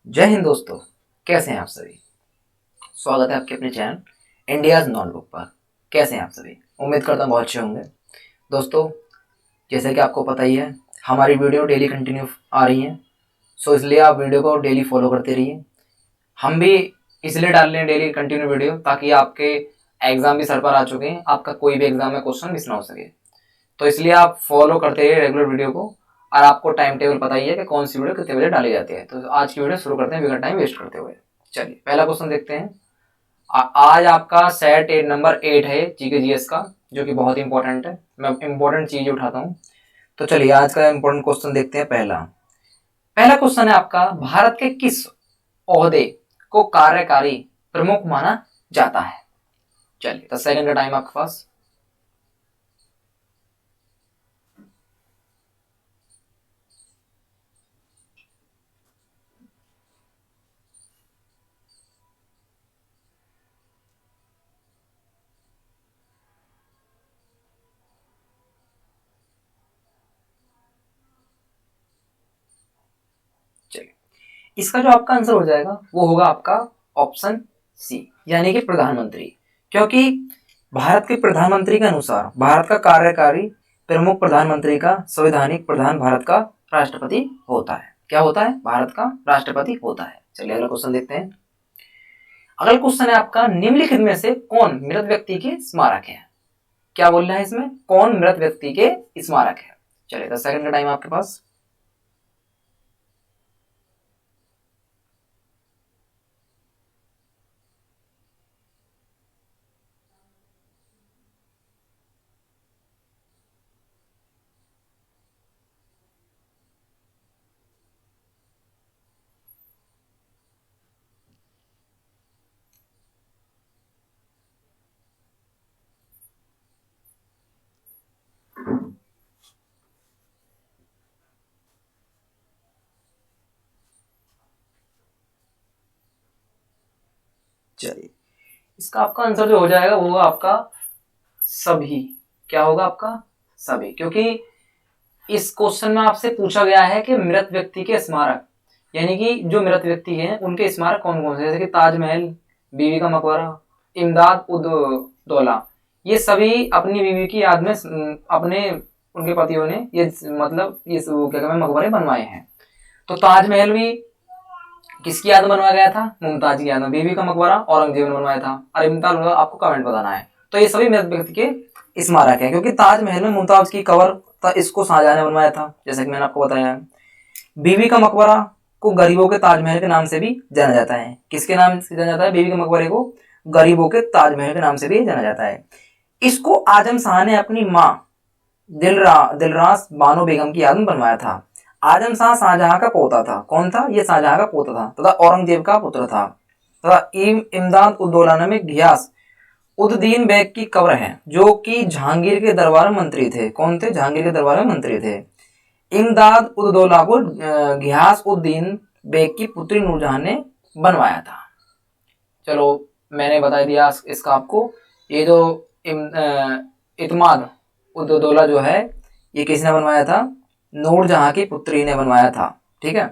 जय हिंद दोस्तों। कैसे हैं आप सभी। स्वागत है आपके अपने चैनल इंडियाज नोटबुक पर। कैसे हैं आप सभी। उम्मीद करता हूँ बहुत अच्छे होंगे। दोस्तों, जैसे कि आपको पता ही है, हमारी वीडियो डेली कंटिन्यू आ रही हैं। सो इसलिए आप वीडियो को डेली फॉलो करते रहिए। हम भी इसलिए डाल रहे हैं डेली कंटिन्यू वीडियो, ताकि आपके एग्जाम भी सर पर आ चुके हैं, आपका कोई भी एग्जाम में क्वेश्चन मिस ना हो सके। तो इसलिए आप फॉलो करते रहिए रेगुलर वीडियो को। और आपको टाइम टेबल पता ही है कि कौन सी वीडियो कितने बजे डाली जाती है। तो आज की वीडियो शुरू करते हैं बिना टाइम वेस्ट करते हुए। चलिए पहला क्वेश्चन देखते हैं। आज आपका सेट 8 नंबर 8 है जीके जीएस का, जो कि बहुत इंपॉर्टेंट है। मैं इंपॉर्टेंट चीज उठाता हूँ। तो चलिए आज का इंपॉर्टेंट क्वेश्चन देखते हैं। पहला पहला क्वेश्चन है आपका, भारत के किस ओहदे को कार्यकारी प्रमुख माना जाता है। चलिए 10 सेकंड का टाइम आपके पास। चलिए इसका जो आपका आंसर हो जाएगा वो होगा आपका ऑप्शन सी, यानी कि प्रधानमंत्री। क्योंकि भारत के प्रधानमंत्री के अनुसार भारत का कार्यकारी प्रमुख प्रधानमंत्री का संवैधानिक प्रधान भारत का राष्ट्रपति होता है। क्या होता है? भारत का राष्ट्रपति होता है। चलिए अगला क्वेश्चन देखते हैं। अगला क्वेश्चन है आपका, निम्नलिखित में से कौन मृत व्यक्ति के स्मारक है। क्या बोल रहा है इसमें? कौन मृत व्यक्ति के स्मारक है। चलिए 10 सेकंड का टाइम आपके पास। चलिए इसका आपका आंसर जो हो जाएगा वो होगा आपका सभी। क्या होगा आपका? सभी। क्योंकि इस क्वेश्चन में आपसे पूछा गया है कि मृत व्यक्ति के स्मारक, यानी कि जो मृत व्यक्ति हैं उनके स्मारक कौन कौन से, जैसे कि ताजमहल, बीवी का मकबरा, इमदाद उद दौला। ये सभी अपनी बीवी की याद में अपने उनके पतियों ने ये मतलब ये क्या कहते हैं मकबरे बनवाए हैं। तो ताजमहल भी किसकी याद में बनवाया गया था? मुमताज की याद में। बीवी का मकबरा औरंगजेब ने बनवाया था। और इमदाद आपको कमेंट बताना है। तो ये सभी मृत व्यक्ति के स्मारक है। क्योंकि ताजमहल में मुमताज की कबर इसको शाहजहां ने बनवाया था, जैसे कि मैंने आपको बताया। बीवी का मकबरा को गरीबों के ताजमहल के नाम से भी जाना जाता है। किसके नाम से जाना जाता है? बीवी के मकबरे को गरीबों के ताजमहल के नाम से भी जाना जाता है। इसको आजम शाह ने अपनी माँ दिलरास बानो बेगम की याद में बनवाया था। आजम शाह शाहजहां का पोता था। कौन था? ये शाहजहां का पोता था तथा औरंगजेब का पुत्र था। तथा इमदाद उद्दौला में घियास उद्दीन बेग की कब्र है, जो कि जहांगीर के दरबार में मंत्री थे। कौन थे? जहांगीर के दरबार में मंत्री थे। इमदाद उद्दौला को घियास उद्दीन बेग की पुत्री नूरजहां ने बनवाया था। चलो मैंने बता दिया इसका आपको। ये जो इतमाद उद्दौला जो है ये किसने बनवाया था? नूरजहां की पुत्री ने बनवाया था। ठीक है,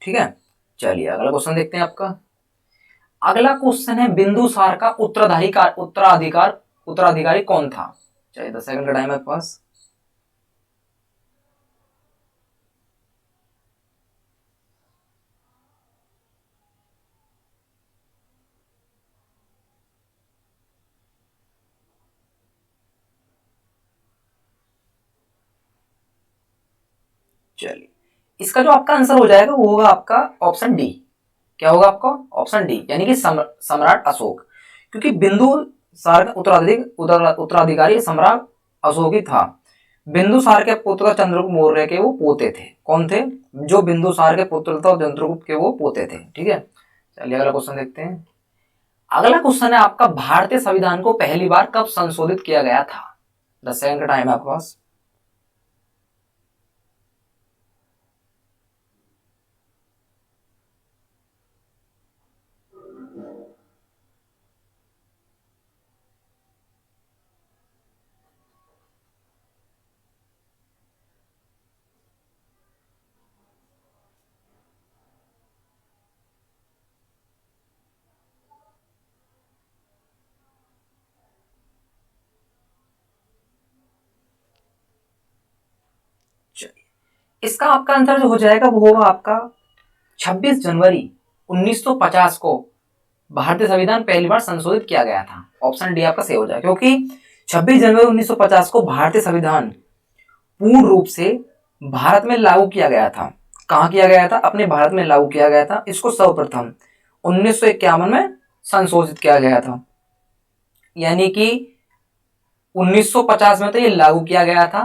ठीक है। चलिए अगला क्वेश्चन देखते हैं आपका। अगला क्वेश्चन है, बिंदुसार का उत्तराधिकारी कौन था। चलिए 10 सेकंड का टाइम है आपके पास। चलिए इसका जो आपका आंसर हो जाएगा वो होगा आपका ऑप्शन डी। क्या होगा आपका? ऑप्शन डी, यानी कि सम्राट अशोक। क्योंकि बिंदुसार का उत्तराधिकारी सम्राट अशोक ही था। बिंदुसार के पुत्र चंद्रगुप्त मौर्य के वो पोते थे। कौन थे? जो बिंदुसार के पुत्र थे चंद्रगुप्त के वो पोते थे। ठीक है, चलिए अगला क्वेश्चन देखते हैं। अगला क्वेश्चन है आपका, भारतीय संविधान को पहली बार कब संशोधित किया गया था। 10 सेकंड का टाइम है आपके पास। इसका आपका आंसर जो हो जाएगा वो होगा आपका 26 जनवरी 1950 को भारतीय संविधान पहली बार संशोधित किया गया था। ऑप्शन डी आपका सही हो जाएगा, क्योंकि 26 जनवरी 1950 को भारतीय संविधान पूर्ण रूप से भारत में लागू किया गया था। कहाँ किया गया था? अपने भारत में लागू किया गया था। इसको सर्वप्रथम 1951 में संशोधित किया गया था, यानी कि 1950 में तो ये लागू किया गया था,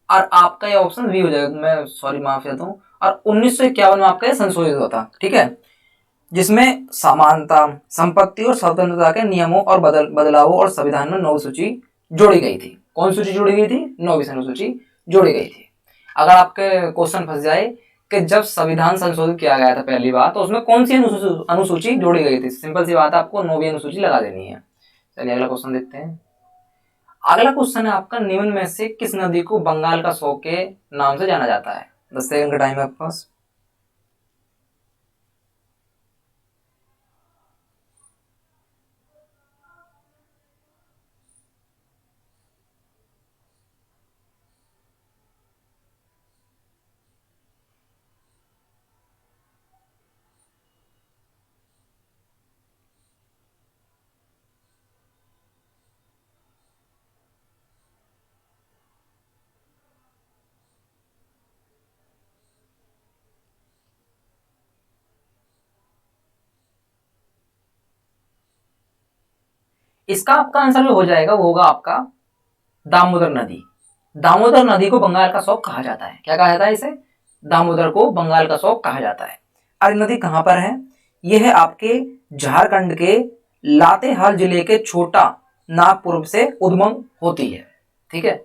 और आपका ये ऑप्शन भी हो जाएगा, मैं सॉरी माफ चाहता हूँ, और 1951 में आपका ये संशोधित हुआ था। ठीक है, जिसमें समानता, संपत्ति और स्वतंत्रता के नियमों और बदलावों और संविधान में 9वीं सूची जोड़ी गई थी। कौन सूची जोड़ी गई थी? 9वीं अनुसूची जोड़ी गई थी। अगर आपके क्वेश्चन फंस जाए कि जब संविधान संशोधित किया गया था पहली बार, तो उसमें कौन सी अनुसूची जोड़ी गई थी, सिंपल सी बात है, आपको 9वीं अनुसूची लगा देनी है। चलिए अगला क्वेश्चन देखते हैं। अगला क्वेश्चन है आपका, निम्न में से किस नदी को बंगाल का शौक के नाम से जाना जाता है? 10 सेकंड का टाइम है आपके पास। इसका आपका आंसर जो हो जाएगा वो होगा आपका दामोदर नदी। दामोदर नदी को बंगाल का शौक कहा जाता है। क्या कहा जाता है इसे? दामोदर को बंगाल का शौक कहा जाता है। और नदी कहां पर है? यह है आपके झारखंड के लातेहार जिले के छोटा नागपुर से उद्गम होती है। ठीक है,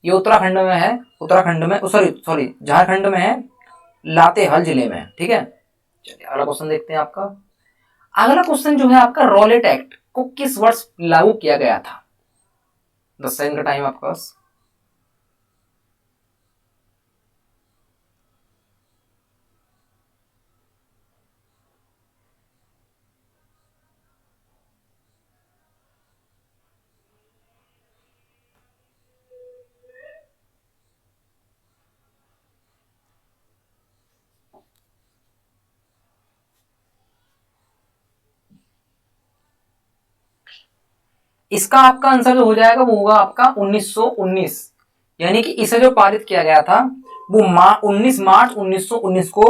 ये उत्तराखंड में है, उत्तराखंड में, सॉरी सॉरी झारखंड में है, लातेहार जिले में। ठीक है, चलिए अगला क्वेश्चन देखते हैं आपका। अगला क्वेश्चन जो है आपका, रॉलेट एक्ट को किस वर्ष लागू किया गया था? 10 सेकंड का टाइम आपके पास। इसका आपका आंसर जो हो जाएगा वो होगा आपका 1919, यानी कि इसे जो पारित किया गया था वो 19 मार्च 1919 को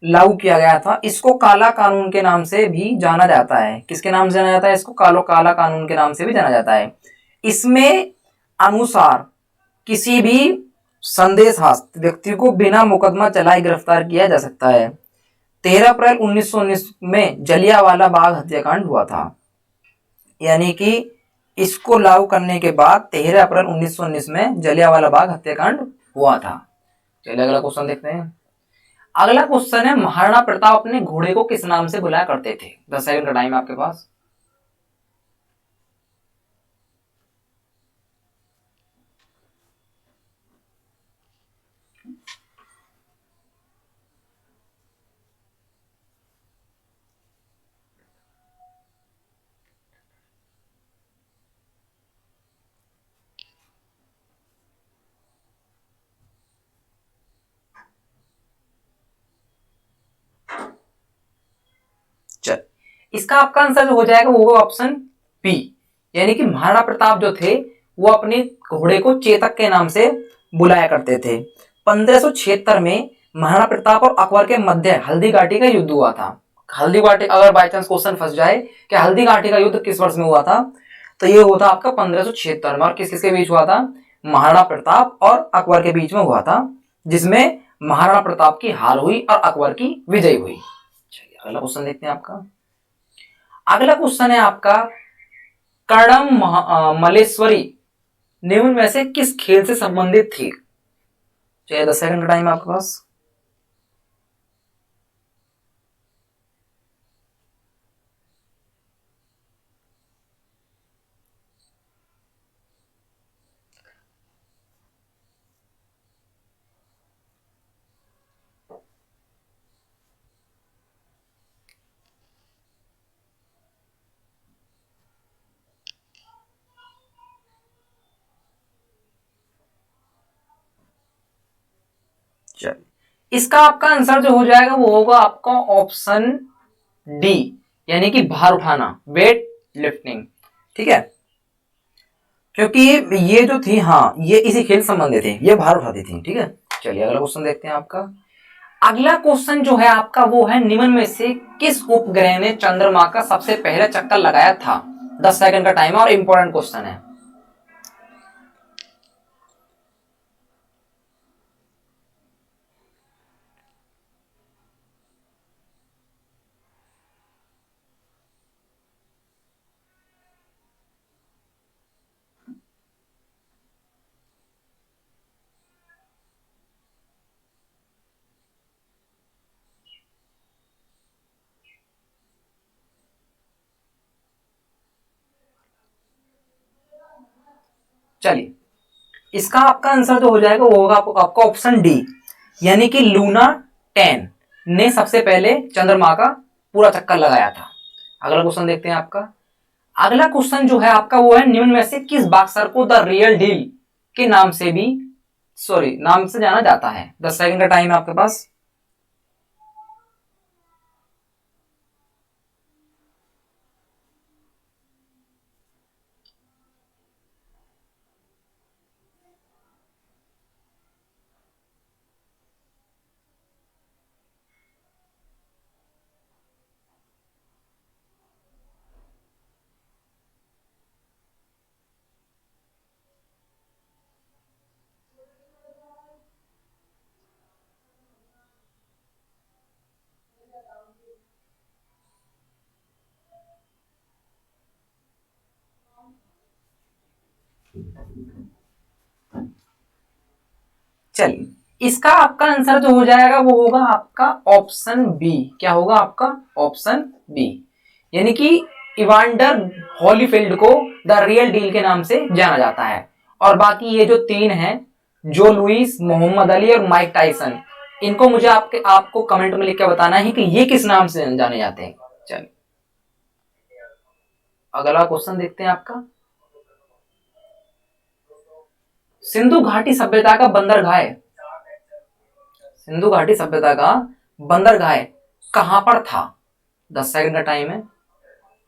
लागू किया गया था। इसको काला कानून के नाम से भी जाना जाता है। किसके नाम से जाना जाता है इसको? काला कानून के नाम से भी जाना जाता है। इसमें अनुसार किसी भी संदेशहास्त व्यक्ति को बिना मुकदमा चलाए गिरफ्तार किया जा सकता है। 13 अप्रैल 1919 में जलियांवाला बाग हत्याकांड हुआ था, यानी कि इसको लागू करने के बाद 13 अप्रैल 1919 में जलियांवाला बाग हत्याकांड हुआ था। चलिए अगला क्वेश्चन देखते हैं। अगला क्वेश्चन है, महाराणा प्रताप अपने घोड़े को किस नाम से बुलाया करते थे? 10 सेकंड का टाइम है आपके पास। चल, इसका आपका आंसर जो हो जाएगा वो होगा ऑप्शन बी, यानी कि महाराणा प्रताप जो थे वो अपने घोड़े को चेतक के नाम से बुलाया करते थे। 1576 में महाराणा प्रताप और अकबर के मध्य हल्दी घाटी का युद्ध हुआ था। हल्दी घाटी, अगर बाई चांस क्वेश्चन फंस जाए कि हल्दी घाटी का युद्ध किस वर्ष में हुआ था, तो ये हुआ था आपका 1576 में। और किस किसके बीच हुआ था? महाराणा प्रताप और अकबर के बीच में हुआ था, जिसमें महाराणा प्रताप की हार हुई और अकबर की विजय हुई। चलिए अगला क्वेश्चन देखते हैं आपका। अगला क्वेश्चन है आपका, कर्णम मलेश्वरी निम्न में से किस खेल से संबंधित थी? चलिए 10 सेकंड का टाइम है आपके पास। चलिए, इसका आपका आंसर जो हो जाएगा वो होगा आपका ऑप्शन डी, यानी कि भार उठाना, वेट लिफ्टिंग। ठीक है, क्योंकि ये जो थी, हाँ ये इसी खेल संबंधित थी, ये भार उठाती थी। ठीक है, चलिए अगला क्वेश्चन देखते हैं आपका। अगला क्वेश्चन जो है आपका वो है, निम्न में से किस उपग्रह ने चंद्रमा का सबसे पहले चक्कर लगाया था? 10 सेकंड का टाइम है और इंपॉर्टेंट क्वेश्चन है। चलिए, इसका आपका आंसर जो हो जाएगा वो होगा आपका ऑप्शन डी, यानी कि लूना 10 ने सबसे पहले चंद्रमा का पूरा चक्कर लगाया था। अगला क्वेश्चन देखते हैं आपका। अगला क्वेश्चन जो है आपका वो है, निम्न में से किस बॉक्सर को द रियल डील के नाम से भी नाम से जाना जाता है? 10 सेकंड का टाइम है आपके पास। चलिए, इसका आपका आंसर जो हो जाएगा वो होगा आपका ऑप्शन बी। क्या होगा आपका? ऑप्शन बी, यानी कि इवांडर हॉलीफील्ड को द रियल डील के नाम से जाना जाता है। और बाकी ये जो तीन हैं, जो लुइस, मोहम्मद अली और माइक टाइसन, इनको मुझे आपको कमेंट में लिख के बताना है कि ये किस नाम से जाने जाते हैं। चलिए अगला क्वेश्चन देखते हैं आपका। सिंधु घाटी सभ्यता का बंदरगाह, सिंधु घाटी सभ्यता का बंदरगाह कहां पर था? 10 सेकंड का टाइम है,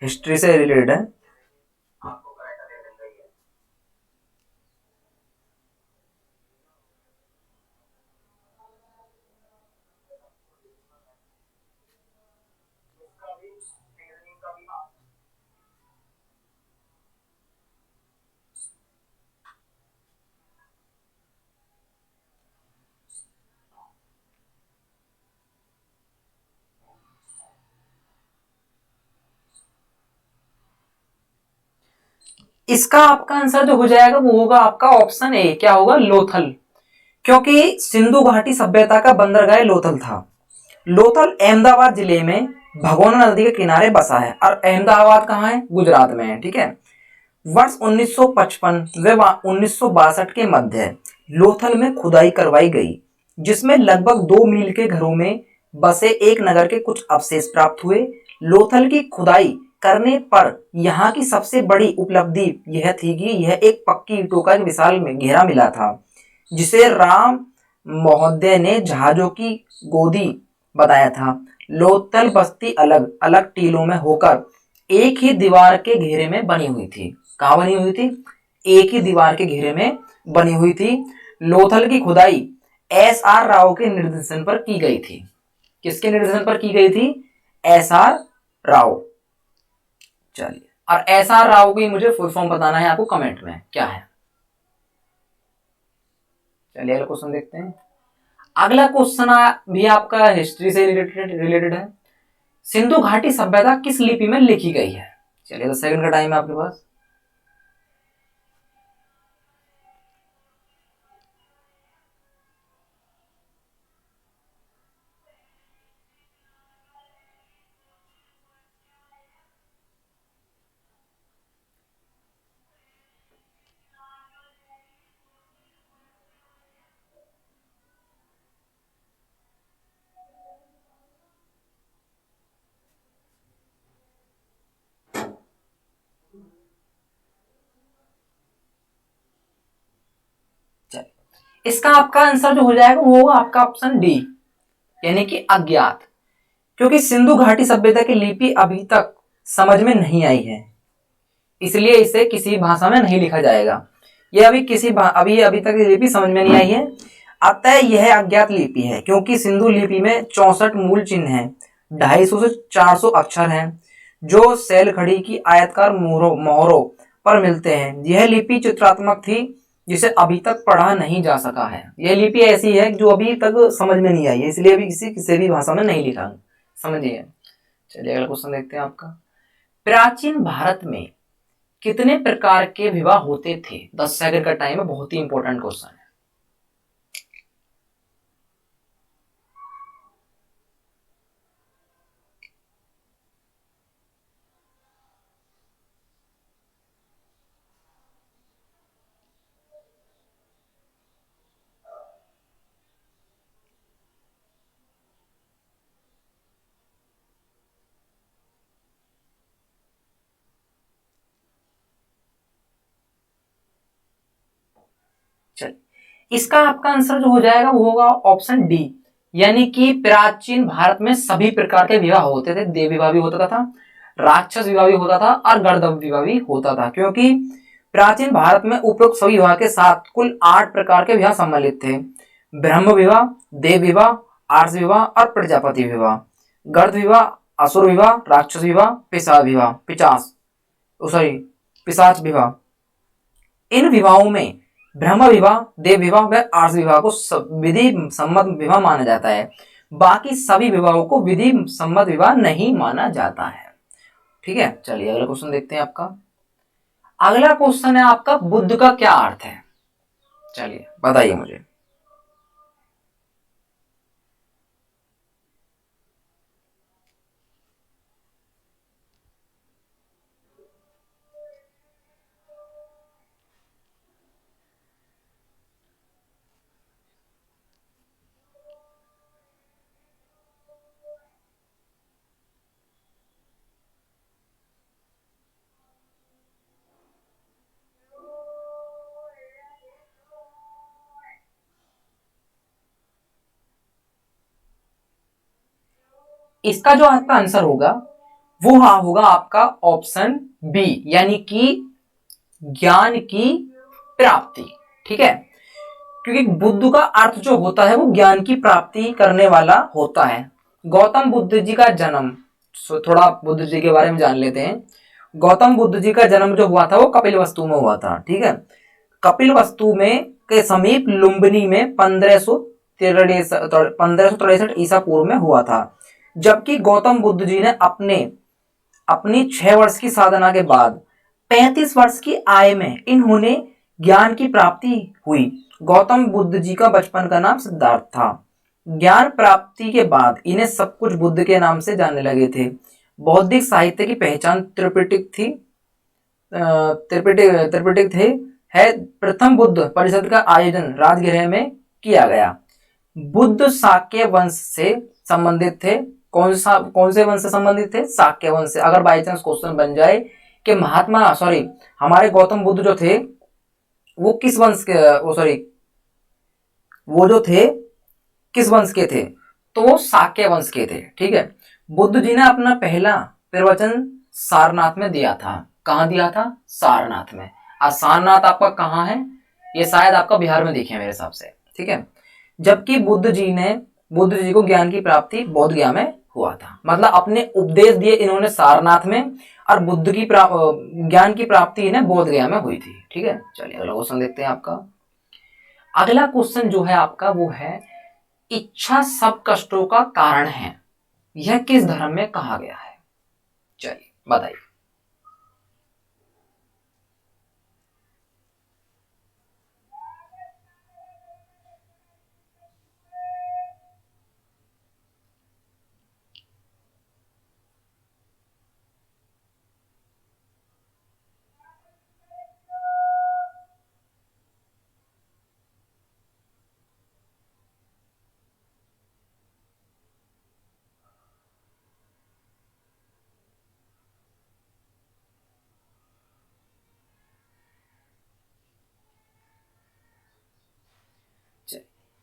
हिस्ट्री से रिलेटेड है। इसका आपका आंसर जो हो जाएगा वो होगा आपका ऑप्शन ए। क्या होगा? लोथल, क्योंकि सिंधु घाटी सभ्यता का बंदरगाह लोथल था। लोथल अहमदाबाद जिले में भगोना नदी के किनारे बसा है, और अहमदाबाद कहाँ है? गुजरात में है। ठीक है, वर्ष 1955 व 1962 के मध्य लोथल में खुदाई करवाई गई, जिसमें लगभग 2 मील के घरों में बसे एक नगर के कुछ अवशेष प्राप्त हुए। लोथल की खुदाई करने पर यहाँ की सबसे बड़ी उपलब्धि यह थी कि यह एक पक्की ईंटों का एक विशाल घेरा मिला था, जिसे राम महोदय ने जहाजों की गोदी बताया था। लोथल बस्ती अलग अलग टीलों में होकर एक ही दीवार के घेरे में बनी हुई थी। कहाँ बनी हुई थी? एक ही दीवार के घेरे में बनी हुई थी। लोथल की खुदाई एस.आर. राव के निर्देशन पर की गई थी। किसके निर्देशन पर की गई थी? एस.आर. राव। चलिए, और एस.आर. राव की मुझे फुल फॉर्म बताना है आपको कमेंट में, क्या है। चलिए अगला क्वेश्चन देखते हैं। अगला क्वेश्चन भी आपका हिस्ट्री से रिलेटेड है। सिंधु घाटी सभ्यता किस लिपि में लिखी गई है? चलिए 10 सेकंड का टाइम है आपके पास। इसका आपका आंसर जो हो जाएगा वो होगा आपका ऑप्शन डी, यानी कि अज्ञात। क्योंकि सिंधु घाटी सभ्यता की लिपि अभी तक समझ में नहीं आई है, इसलिए इसे किसी भाषा में नहीं लिखा जाएगा। यह अभी अभी अभी तक लिपि समझ में नहीं आई है, अतः यह अज्ञात लिपि है। क्योंकि सिंधु लिपि में 64 मूल चिन्ह हैं, 250 से 400 अक्षर हैं, जो शैलखड़ी की आयताकार मोहरों पर मिलते हैं। यह लिपि चित्रात्मक थी, जिसे अभी तक पढ़ा नहीं जा सका है। यह लिपि ऐसी है जो अभी तक समझ में नहीं आई है, इसलिए अभी किसी भी भाषा में नहीं लिखा, समझिए। चलिए अगला क्वेश्चन देखते हैं आपका। प्राचीन भारत में कितने प्रकार के विवाह होते थे? 10 सेकंड का टाइम है, बहुत ही इंपॉर्टेंट क्वेश्चन है। चलिए इसका आपका आंसर जो हो जाएगा वो होगा ऑप्शन डी, यानी कि प्राचीन भारत में सभी प्रकार के विवाह होते थे। देव विवाह भी होता था, राक्षस विवाह भी होता था और गर्दभ विवाह भी होता था। क्योंकि प्राचीन भारत में उपरोक्त सभी विवाह के साथ कुल 8 प्रकार के विवाह सम्मिलित थे। ब्रह्म विवाह, देव विवाह, आर्ष विवाह और प्रजापति विवाह, गर्द विवाह, असुर विवाह, राक्षस विवाह, पिशाच विवाह, पिशाच विवाह। इन विवाहों में ब्रह्म विवाह, देव विवाह व आर्ष विवाह को विधि सम्मत विवाह माना जाता है। बाकी सभी विवाहों को विधि सम्मत विवाह नहीं माना जाता है। ठीक है, चलिए अगला क्वेश्चन देखते हैं आपका। अगला क्वेश्चन है आपका, बुद्ध का क्या अर्थ है? चलिए बताइए मुझे। इसका जो आपका आंसर होगा वो होगा आपका ऑप्शन बी, यानी कि ज्ञान की प्राप्ति। ठीक है, क्योंकि बुद्ध का अर्थ जो होता है वो ज्ञान की प्राप्ति करने वाला होता है। गौतम बुद्ध जी का जन्म, थोड़ा बुद्ध जी के बारे में जान लेते हैं। गौतम बुद्ध जी का जन्म जो हुआ था वो कपिलवस्तु में हुआ था। ठीक है, कपिलवस्तु में के समीप लुम्बिनी में 1563 ईसा पूर्व में हुआ था। जबकि गौतम बुद्ध जी ने अपनी 6 वर्ष की साधना के बाद 35 वर्ष की आयु में इन्होंने ज्ञान की प्राप्ति हुई। गौतम बुद्ध जी का बचपन का नाम सिद्धार्थ था। ज्ञान प्राप्ति के बाद इन्हें सब कुछ बुद्ध के नाम से जानने लगे थे। बौद्धिक साहित्य की पहचान त्रिपिटक थी, त्रिपिटक थे है। प्रथम बुद्ध परिषद का आयोजन राजगृह में किया गया। बुद्ध शाक्य वंश से संबंधित थे। कौन से वंश से संबंधित थे? शाक्य वंश से। अगर बाई चांस क्वेश्चन बन जाए कि हमारे गौतम बुद्ध जो थे वो किस वंश के, वो जो थे किस वंश के थे? तो वो शाक्य वंश के थे। ठीक है, बुद्ध जी ने अपना पहला प्रवचन सारनाथ में दिया था। कहां दिया था? सारनाथ में। और सारनाथ आपका कहां है? ये शायद आपका बिहार में दिखे मेरे हिसाब से। ठीक है, जबकि बुद्ध जी को ज्ञान की प्राप्ति बोध गया में हुआ था। मतलब अपने उपदेश दिए इन्होंने सारनाथ में, और बुद्ध की ज्ञान की प्राप्ति इन्हें बोध गया में हुई थी। ठीक है, चलिए अगला क्वेश्चन देखते हैं आपका। अगला क्वेश्चन जो है आपका वो है, इच्छा सब कष्टों का कारण है, यह किस धर्म में कहा गया है? चलिए बताइए।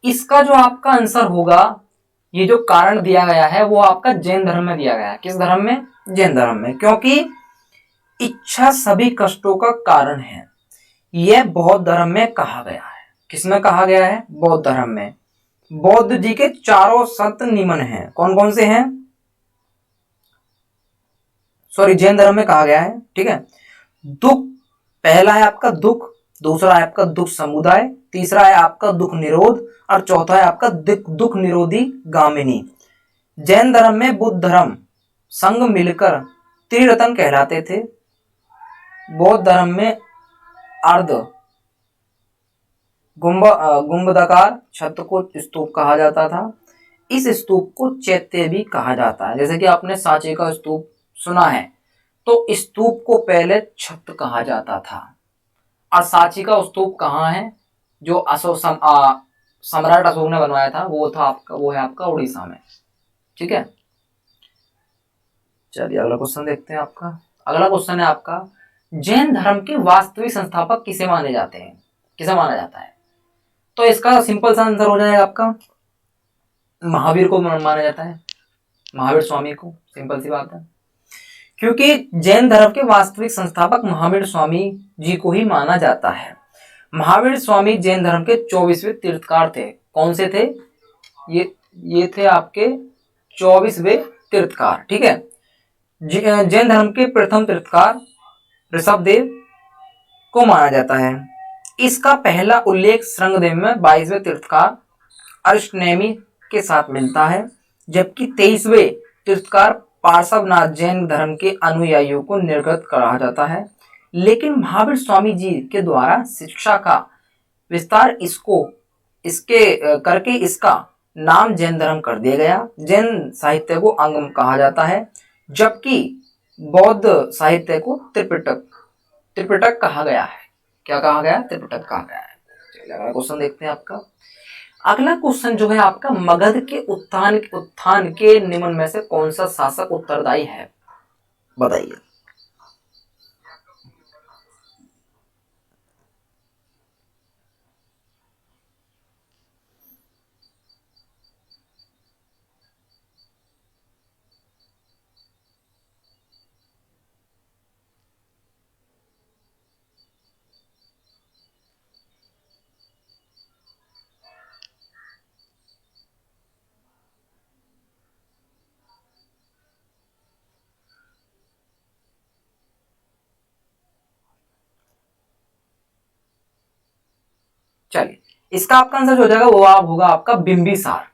इसका जो आपका आंसर होगा, ये जो कारण दिया गया है वो आपका जैन धर्म में दिया गया है। किस धर्म में? जैन धर्म में। क्योंकि इच्छा सभी कष्टों का कारण है, यह बौद्ध धर्म में कहा गया है। किसमें कहा गया है? बौद्ध धर्म में। बौद्ध जी के चारों सत नियमन हैं। कौन कौन से हैं? सॉरी, जैन धर्म में कहा गया है। ठीक है। दुख, पहला है आपका दुख, दूसरा है आपका दुख समुदाय, तीसरा है आपका दुख निरोध, और चौथा है आपका दुख निरोधी गामिनी। जैन धर्म में बुद्ध धर्म संग मिलकर त्रिरत्न कहलाते थे। बौद्ध धर्म में अर्ध गुंबदाकार छत्र को स्तूप कहा जाता था। इस स्तूप को चैत्य भी कहा जाता है। जैसे कि आपने सांची का स्तूप सुना है, तो स्तूप को पहले छत्र कहा जाता था। और सांची का स्तूप कहाँ है? जो सम्राट अशोक ने बनवाया था, वो है आपका उड़ीसा में। ठीक है। चलिए अगला क्वेश्चन देखते हैं आपका। अगला क्वेश्चन है आपका, जैन धर्म के वास्तविक संस्थापक किसे माने जाते हैं? किसे माना जाता है? तो इसका सिंपल सा आंसर हो जाएगा आपका महावीर को माना जाता है, महावीर स्वामी को। सिंपल सी बात है, क्योंकि जैन धर्म के वास्तविक संस्थापक महावीर स्वामी जी को ही माना जाता है। महावीर स्वामी जैन धर्म के 24वें तीर्थकार थे। कौन से थे? ये थे आपके 24वें तीर्थकार। ठीक है। जैन धर्म के प्रथम तीर्थकार ऋषभदेव को माना जाता है। इसका पहला उल्लेख श्रृंगदेव में 22वें तीर्थकार अरिष्टनेमी के साथ मिलता है, जबकि 23वें तीर्थकार पार्श्वनाथ जैन धर्म के अनुयायियों को निर्गत कहा जाता है। लेकिन महावीर स्वामी जी के द्वारा शिक्षा का विस्तार करके इसका नाम जैन धर्म कर दिया गया। जैन साहित्य को अंगम कहा जाता है, जबकि बौद्ध साहित्य को त्रिपिटक कहा गया है। क्या कहा गया? त्रिपिटक कहा गया है। चलिए अगला क्वेश्चन देखते हैं आपका। अगला क्वेश्चन जो है आपका, मगध के उत्थान के निम्न में से कौन सा शासक उत्तरदायी है? बताइए। चलिए, इसका आपका आंसर जो हो जाएगा वो होगा आपका बिंबिसार।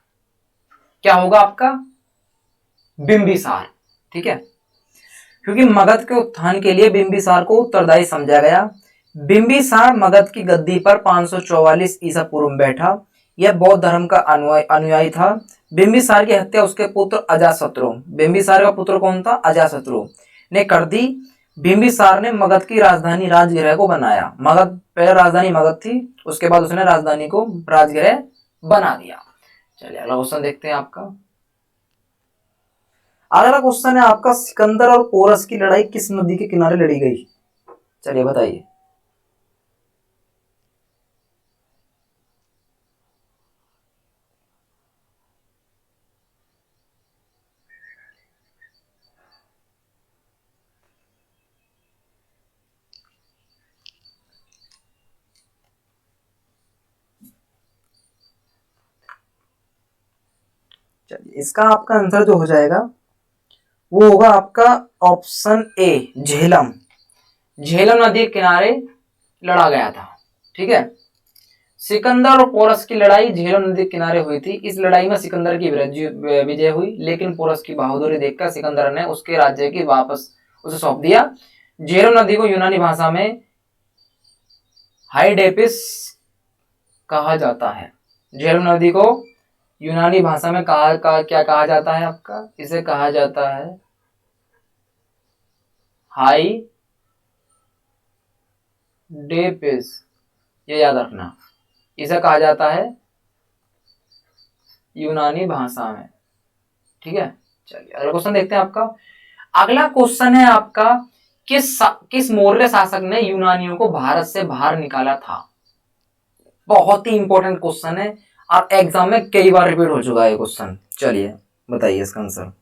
क्या होगा आपका? बिंबिसार। ठीक है। क्योंकि मगध के उत्थान के लिए बिंबिसार को उत्तरदायी समझा गया। बिंबिसार मगध की गद्दी पर 544 ईसा पूर्व में बैठा। यह बौद्ध धर्म का अनुयायी था। बिंबिसार की हत्या उसके पुत्र अजातशत्रु, बिंबिसार का पुत्र कौन था? अजातशत्रु ने कर दी। बिंबिसार ने मगध की राजधानी राजगृह को बनाया। मगध पहले राजधानी मगध थी, उसके बाद उसने राजधानी को राजगृह बना दिया। चलिए अगला क्वेश्चन देखते हैं आपका। अगला क्वेश्चन है आपका, सिकंदर और पोरस की लड़ाई किस नदी के किनारे लड़ी गई? चलिए बताइए। चलिए, इसका आपका आंसर जो हो जाएगा वो होगा आपका ऑप्शन ए, झेलम। झेलम नदी के किनारे लड़ा गया था। ठीक है। सिकंदर और पोरस की लड़ाई झेलम नदी के किनारे हुई थी। इस लड़ाई में सिकंदर की विजय हुई, लेकिन पोरस की बहादुरी देखकर सिकंदर ने उसके राज्य की वापस उसे सौंप दिया। झेलम नदी को यूनानी भाषा में हाइडेपिस कहा जाता है। झेलम नदी को यूनानी भाषा में क्या कहा जाता है आपका? इसे कहा जाता है हाइडेपिस, ये याद रखना। इसे कहा जाता है यूनानी भाषा में। ठीक है। चलिए अगला क्वेश्चन देखते हैं आपका। अगला क्वेश्चन है आपका, किस मौर्य शासक ने यूनानियों को भारत से बाहर निकाला था? बहुत ही इंपॉर्टेंट क्वेश्चन है। और एग्जाम में कई बार रिपीट हो चुका है ये क्वेश्चन। चलिए बताइए इसका आंसर।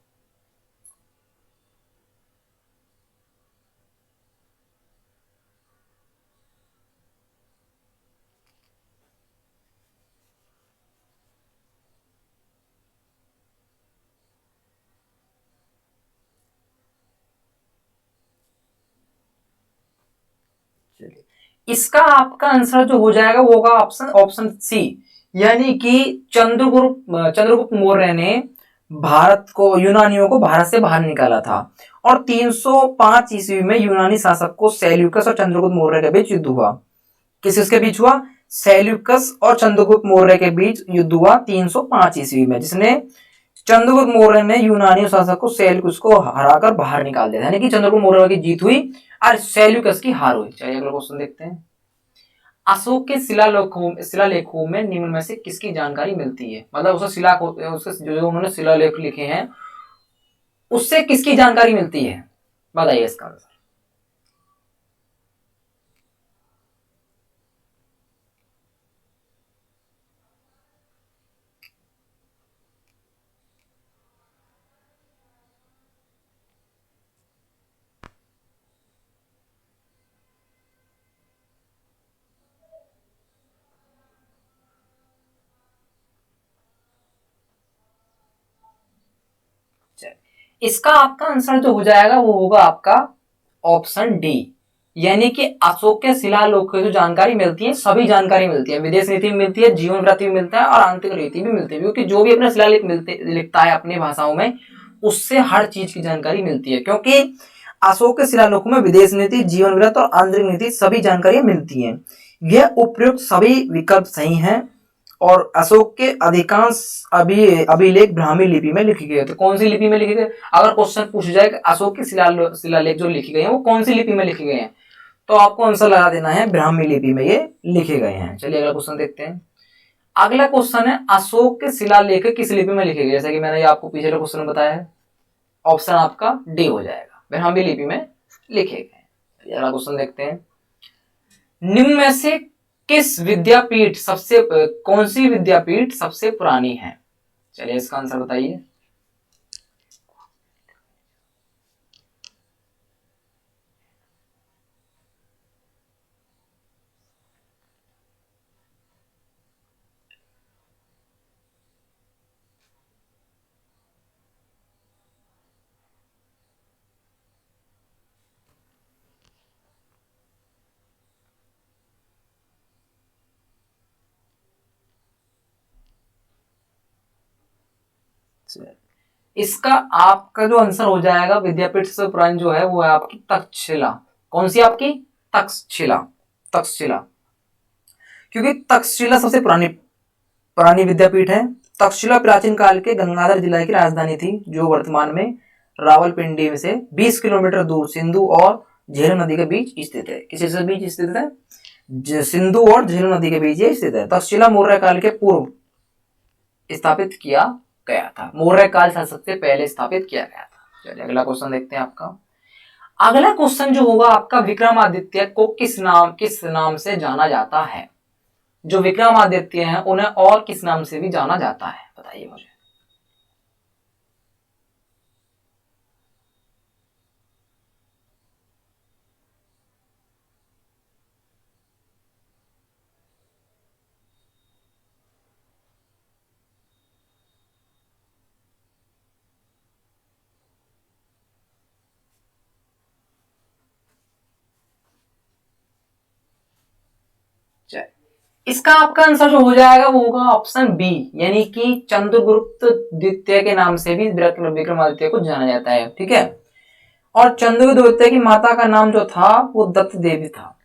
चलिए इसका आपका आंसर जो हो जाएगा वो होगा ऑप्शन ऑप्शन सी, यानी कि चंद्रगुप्त मौर्य ने भारत को, यूनानियों को भारत से बाहर निकाला था। और 305 ईस्वी में यूनानी शासक को सेल्यूकस और चंद्रगुप्त मौर्य के बीच युद्ध हुआ। किस किसके बीच हुआ? सेल्यूकस और चंद्रगुप्त मौर्य के बीच युद्ध हुआ 305 ईस्वी में, जिसने चंद्रगुप्त मौर्य ने यूनानी शासक को सेल्यूकस को हराकर बाहर निकाल दिया, यानी कि चंद्रगुप्त मौर्य की जीत हुई और सेल्यूकस की हार हुई। चलिए अगला क्वेश्चन देखते हैं। अशोक के शिलालेखों में निम्न में से किसकी जानकारी मिलती है? मतलब उसके जो उन्होंने शिलालेख लिखे हैं उससे किसकी जानकारी मिलती है? बताइए इसका आंसर। इसका आपका आंसर जो हो जाएगा वो होगा आपका ऑप्शन डी, यानी कि अशोक के शिलालेख की जो जानकारी मिलती है सभी जानकारी मिलती है, विदेश नीति भी मिलती है, जीवन वृत्ति भी मिलता है और आंतरिक रीति भी मिलती है, क्योंकि जो भी अपने शिलालेख लिखता है अपनी भाषाओं में उससे हर चीज की जानकारी मिलती है, क्योंकि अशोक के शिलालेखों में विदेश नीति, जीवन वृत्त और आंतरिक नीति सभी जानकारियां मिलती हैं। यह उपयुक्त सभी विकल्प सही हैं और अशोक के अधिकांश अभिलेख ब्राह्मी लिपि में लिखे गए थे। कौन सी लिपि में लिखे गए? अगर क्वेश्चन पूछ जाए कि अशोक के शिलालेख जो लिखे गए हैं वो कौन सी लिपि में लिखे गए हैं, तो आपको आंसर लगा देना है ब्राह्मी लिपि में ये लिखे गए हैं। चलिए अगला क्वेश्चन देखते हैं। अगला क्वेश्चन है अशोक के शिलालेख किस लिपि में लिखे गए? जैसे कि मैंने आपको पिछले क्वेश्चन में बताया है, ऑप्शन आपका डी हो जाएगा, ब्राह्मी लिपि में लिखे गए। अगला क्वेश्चन देखते हैं। निम्न में से कौन सी विद्यापीठ सबसे पुरानी है? चलिए इसका आंसर बताइए। इसका आपका जो आंसर हो जाएगा विद्यापीठ से पुरानी जो है वो है आपकी तक्षशिला। कौन सी आपकी? तक्षशिला। तक्षशिला, क्योंकि तक्षशिला सबसे पुरानी पुरानी विद्यापीठ है। तक्षशिला प्राचीन काल के गंगाधर जिला की राजधानी थी, जो वर्तमान में रावलपिंडी में से 20 किलोमीटर दूर सिंधु और झेलम नदी के बीच स्थित है। किसी से बीच स्थित है? सिंधु और झेलम नदी के बीच ये स्थित है। तक्षशिला मौर्य काल के पूर्व स्थापित किया गया था, मौर्य काल शासक से पहले स्थापित किया गया था। चलिए अगला क्वेश्चन देखते हैं आपका। अगला क्वेश्चन जो होगा आपका, विक्रमादित्य को किस नाम से जाना जाता है? जो विक्रमादित्य हैं उन्हें और किस नाम से भी जाना जाता है, बताइए मुझे। इसका आपका आंसर जो हो जाएगा वो होगा ऑप्शन बी, यानी कि चंद्रगुप्त द्वितीय के नाम से भी विक्रमादित्य को जाना जाता है। ठीक है। और चंद्रगुप्त द्वितीय की माता का नाम जो था वो दत्त देवी था।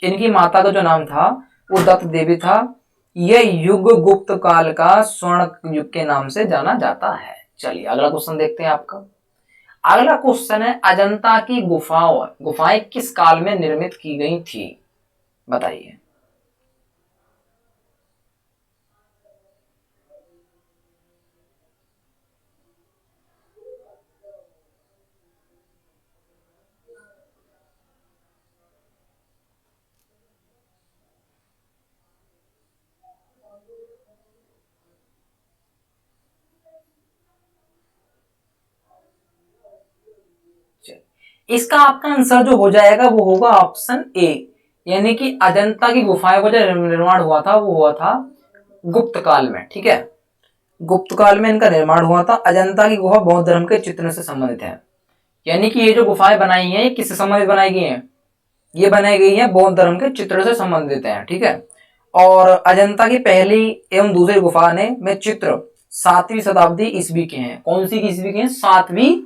इनकी माता का जो नाम था वो दत्त देवी था। यह युग गुप्त काल का स्वर्ण युग के नाम से जाना जाता है। चलिए अगला क्वेश्चन देखते हैं आपका। अगला क्वेश्चन है, अजंता की गुफाएं किस काल में निर्मित की गई थी? बताइए। इसका आपका आंसर जो हो जाएगा वो होगा ऑप्शन ए, यानी कि अजंता की गुफाएं का जो निर्माण हुआ था वो हुआ था गुप्त काल में। ठीक है, गुप्त काल में इनका निर्माण हुआ था। अजंता की गुफा बौद्ध धर्म के चित्रण से संबंधित है, यानी कि ये जो गुफाएं बनाई हैं ये किससे संबंधित बनाई गई हैं? ये बनाई गई है बौद्ध धर्म के चित्र से संबंधित है। ठीक है, और अजंता की पहली एवं दूसरी गुफा में चित्र 7वीं शताब्दी ईस्वी के हैं। कौन सी ईस्वी के हैं? 7वीं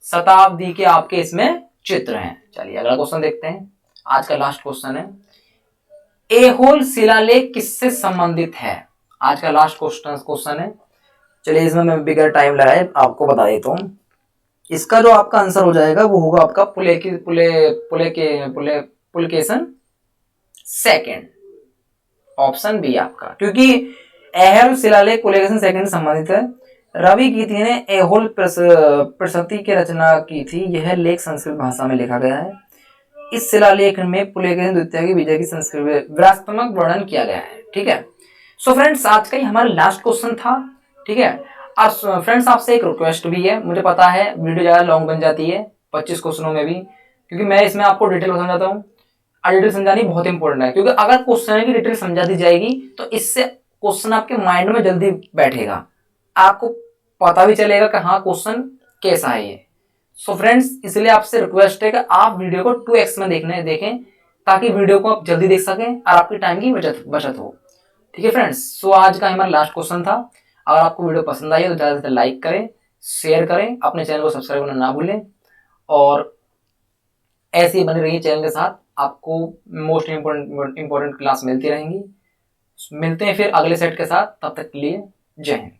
शताब्दी के आपके इसमें चित्र हैं। चलिए अगला क्वेश्चन देखते हैं, आज का लास्ट क्वेश्चन है, एहोल शिलालेख किससे संबंधित है? आज का लास्ट क्वेश्चन है। चलिए इसमें मैं बिगर टाइम लगाए आपको बता देता हूँ। इसका जो आपका आंसर हो जाएगा वो होगा आपका पुलकेशन सेकंड, ऑप्शन बी आपका, क्योंकि एहोल शिलालेख पुलकेशन सेकंड से संबंधित है। रवि कीर्ति ने एहोल प्रशस्ति की रचना की थी। यह लेख संस्कृत भाषा में लिखा गया है। इस शिलालेख में पुलकेशन द्वितीय की विजय की संस्कृत विरासतमक वर्णन किया गया है। ठीक है, सो फ्रेंड्स आज का ही हमारा लास्ट क्वेश्चन था। ठीक है, और फ्रेंड्स आपसे एक रिक्वेस्ट भी है, मुझे पता है वीडियो ज्यादा लॉन्ग बन जाती है 25 क्वेश्चनों में भी, क्योंकि मैं इसमें आपको डिटेल समझाता हूँ और डिटेल समझानी बहुत इंपॉर्टेंट है, क्योंकि अगर क्वेश्चन की डिटेल समझा दी जाएगी तो इससे क्वेश्चन आपके माइंड में जल्दी बैठेगा, आपको पता भी चलेगा कि हाँ क्वेश्चन कैसा है ये। सो फ्रेंड्स इसलिए आपसे रिक्वेस्ट है कि आप वीडियो को 2x में देखें, ताकि वीडियो को आप जल्दी देख सकें और आपकी टाइम की बचत हो। ठीक है फ्रेंड्स, सो आज का हमारा लास्ट क्वेश्चन था। अगर आपको वीडियो पसंद आई है तो ज़्यादा से ज़्यादा लाइक करें, शेयर करें, अपने चैनल को सब्सक्राइब करना ना भूलें, और ऐसे ही बने रहिए चैनल के साथ। आपको मोस्ट इम्पोर्टेंट क्लास मिलती रहेंगी। मिलते हैं फिर अगले सेट के साथ, तब तक के लिए जय हिंद।